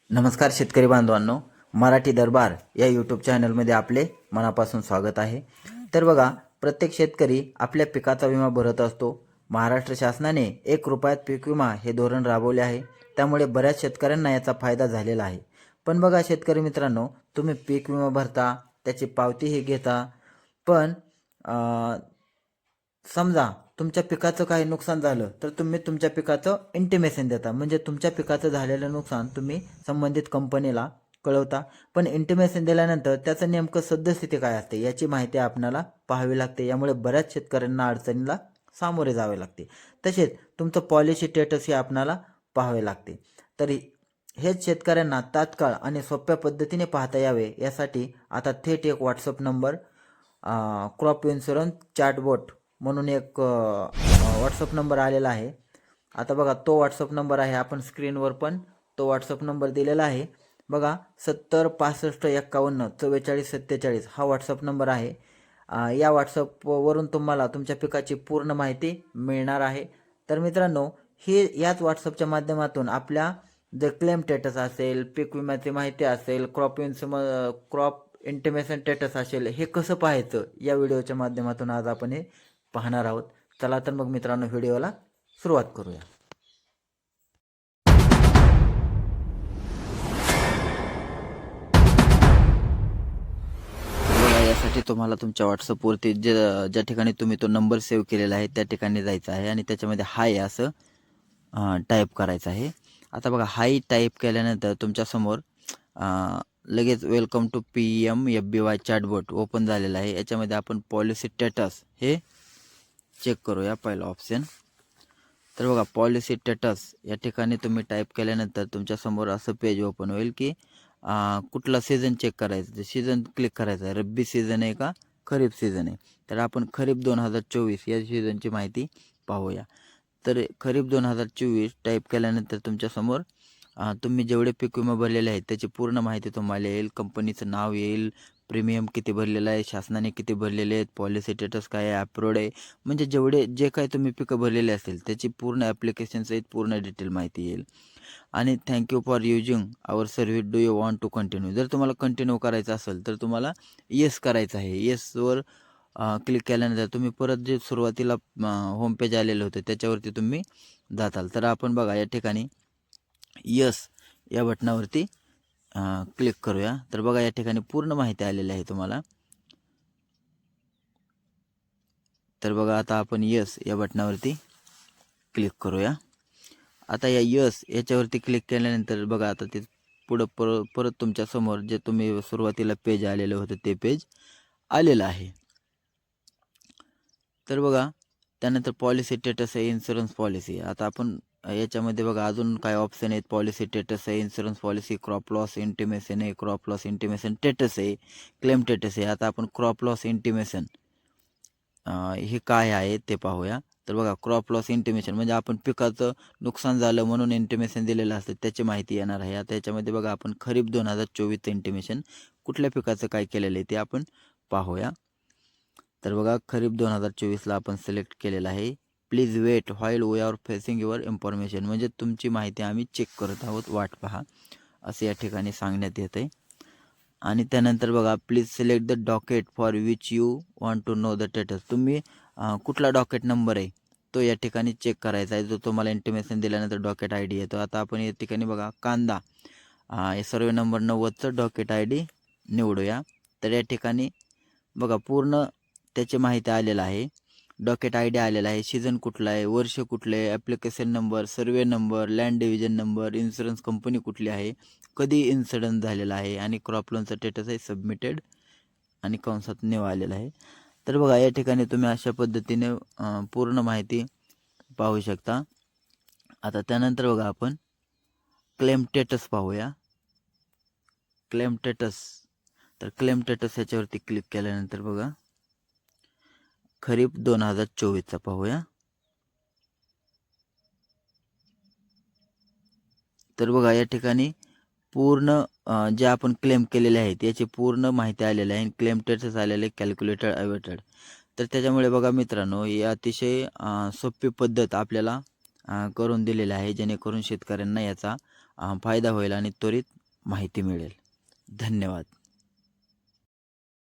नमस्कार शेतकरी बांधवांनो, मराठी दरबार या यूट्यूब चॅनलमध्ये आपले मनापासून स्वागत आहे। तर बघा, प्रत्येक शेतकरी आपल्या पिकाचा विमा भरत असतो। महाराष्ट्र शासनाने 1 रुपयात पीक विमा हे धोरण राबवले आहे, त्यामुळे बऱ्याच शेतकऱ्यांना याचा फायदा झालेला आहे। पण बघा शेतकरी मित्रांनो, तुम्ही पीक विमा भरता, त्याची पावतीही घेता, पण समजा तुमच्या पिकाचं काही नुकसान झालं तर तुम्ही तुमच्या पिकाचं इंटिमेशन देता, म्हणजे तुमच्या पिकाचं झालेलं नुकसान तुम्ही संबंधित कंपनीला कळवता। पण इंटिमेशन दिल्यानंतर त्याचं नेमकं सद्यस्थिती काय असते याची माहिती आपल्याला पाहावी लागते। यामुळे बऱ्याच शेतकऱ्यांना अडचणीला सामोरे जावे लागते। तसेच तुमचं पॉलिसी स्टेटस हे आपल्याला पाहावे लागते। तरी हेच शेतकऱ्यांना तात्काळ आणि सोप्या पद्धतीने पाहता यावे यासाठी आता थेट एक WhatsApp number crop insurance chatbot म्हणून एक व्हॉट्सअप नंबर आलेला आहे। आता बघा, तो व्हॉट्सअप नंबर आहे, आपण स्क्रीनवर पण तो व्हॉट्सअप नंबर दिलेला आहे बघा, 70 65 51 44 47 हा व्हॉट्सअप नंबर आहे। या व्हॉट्सअपवरून तुम्हाला तुमच्या पिकाची पूर्ण माहिती मिळणार आहे। तर मित्रांनो, हे याच व्हॉट्सअपच्या माध्यमातून आपल्या जर क्लेम स्टेटस असेल, पीक विम्याची माहिती असेल, क्रॉप इंटिमेशन स्टेटस असेल, हे कसं पाहायचं या व्हिडिओच्या माध्यमातून आज आपण हे पाहणार आहोत। चला तर मग मित्रांनो, व्हिडिओला सुरुवात करूया। बघा, यासाठी तुम्हाला तुमच्या व्हॉट्सअपवरती ज्या ठिकाणी तुम्ही तो नंबर सेव्ह केलेला आहे त्या ठिकाणी जायचं आहे आणि त्याच्यामध्ये हाय असं टाईप करायचं आहे। आता बघा, हाय टाईप केल्यानंतर तुमच्यासमोर लगेच welcome to PMFBY chatbot open झालेला आहे। याच्यामध्ये आपण पॉलिसी स्टेटस हे चेक करूया, पहिला ऑप्शन। तर बघा, पॉलिसी स्टेटस या ठिकाणी तुम्ही टाईप केल्यानंतर तुमच्यासमोर असं पेज ओपन होईल की कुठला सीझन चेक करायचं, सीझन क्लिक करायचं आहे, रब्बी सीझन आहे का खरीप सीझन आहे। तर आपण खरीप 2024 या सीझनची माहिती पाहूया। तर खरीप 2024 टाईप केल्यानंतर तुमच्यासमोर तुम्ही जेवढे पीक विमा भरलेले आहेत त्याची पूर्ण माहिती तुम्हाला येईल, कंपनीचं नाव येईल, प्रीमियम किती भरलेलं आहे, शासनाने किती भरलेले आहेत, पॉलिसी स्टेटस काय आहे, अप्रूव्ड आहे, म्हणजे जे काही तुम्ही पिकं भरलेले असेल त्याची पूर्ण ॲप्लिकेशनसहित पूर्ण डिटेल माहिती येईल। आणि thank you for using our service, do you want to continue, जर तुम्हाला कंटिन्यू करायचं असेल तर तुम्हाला येस करायचं आहे। येसवर क्लिक केल्यानंतर तुम्ही परत जे सुरुवातीला होम पेज आलेलं होतं त्याच्यावरती तुम्ही जाताल। तर आपण बघा, या ठिकाणी यस या बटनावरती क्लिक करूया। तर बघा, या ठिकाणी पूर्ण माहिती आलेली आहे तुम्हाला। तर बघा, आता आपण यस या बटनावरती क्लिक करूया। आता या यस याच्यावरती क्लिक केल्यानंतर बघा, आता ते पुढं परत तुमच्यासमोर जे तुम्ही सुरुवातीला पेज आलेलं होतं ते पेज आलेलं आहे। तर बघा, त्यानंतर पॉलिसी स्टेटस आहे, इन्शुरन्स पॉलिसी। आता आपण याच्यामध्ये बघा अजून काय ऑप्शन आहेत, पॉलिसी स्टेटस आहे, insurance policy, crop loss intimation आहे, क्रॉप लॉस इंटिमेशन स्टेटस आहे, क्लेम स्टेटस आहे। आता आपण क्रॉप लॉस इंटिमेशन हे काय आहे ते पाहूया। तर बघा, क्रॉप लॉस इंटिमेशन म्हणजे आपण पिकाचं नुकसान झालं म्हणून इंटिमेशन दिलेलं असतं त्याची माहिती येणार आहे। आता याच्यामध्ये बघा, आपण खरीप 2024चं इंटिमेशन कुठल्या पिकाचं काय केलेलं आहे ते आपण पाहूया। तर बघा, खरीप 2024ला आपण सिलेक्ट केलेलं आहे। Please wait while we are facing your information, म्हणजे तुमची माहिती आम्ही चेक करत आहोत, वाट पहा असं या ठिकाणी सांगण्यात येत आहे। आणि त्यानंतर बघा, please select the docket for which you want to know the status, तुम्ही कुठला डॉकेट नंबर आहे तो या ठिकाणी चेक करायचा आहे, जो तुम्हाला इंटिमेशन दिल्यानंतर डॉकेट ID येतो। आता आपण या ठिकाणी बघा, कांदा हे सर्वे नंबर 90चं डॉकेट ID निवडूया। तर या ठिकाणी बघा, पूर्ण त्याची माहिती आलेलं आहे, डॉकेट ID आलेला आहे, सीझन कुठला आहे, वर्ष कुठले आहे, application number, survey number, land division number, insurance company कुठली आहे, कधी इन्सिडन्स झालेला आहे, आणि क्रॉप लोनचं स्टेटस आहे सबमिटेड आणि कंसात न्यू आलेला आहे। तर बघा, या ठिकाणी तुम्ही अशा पद्धतीने पूर्ण माहिती पाहू शकता। आता त्यानंतर बघा, आपण क्लेम स्टेटस पाहूया। क्लेम स्टेटस, तर क्लेम स्टेटस याच्यावरती क्लिक केल्यानंतर बघा, खरीप 2024चा पाहूया। तर बघा, या ठिकाणी पूर्ण जे आपण क्लेम केलेले आहेत याची पूर्ण माहिती आलेली आहे, क्लेम स्टेटस आलेले कॅल्क्युलेटेड अवेटेड। तर त्याच्यामुळे बघा मित्रांनो, ही अतिशय सोपी पद्धत आपल्याला करून दिलेली आहे, जेणेकरून शेतकऱ्यांना याचा फायदा होईल आणि त्वरित माहिती मिळेल. धन्यवाद.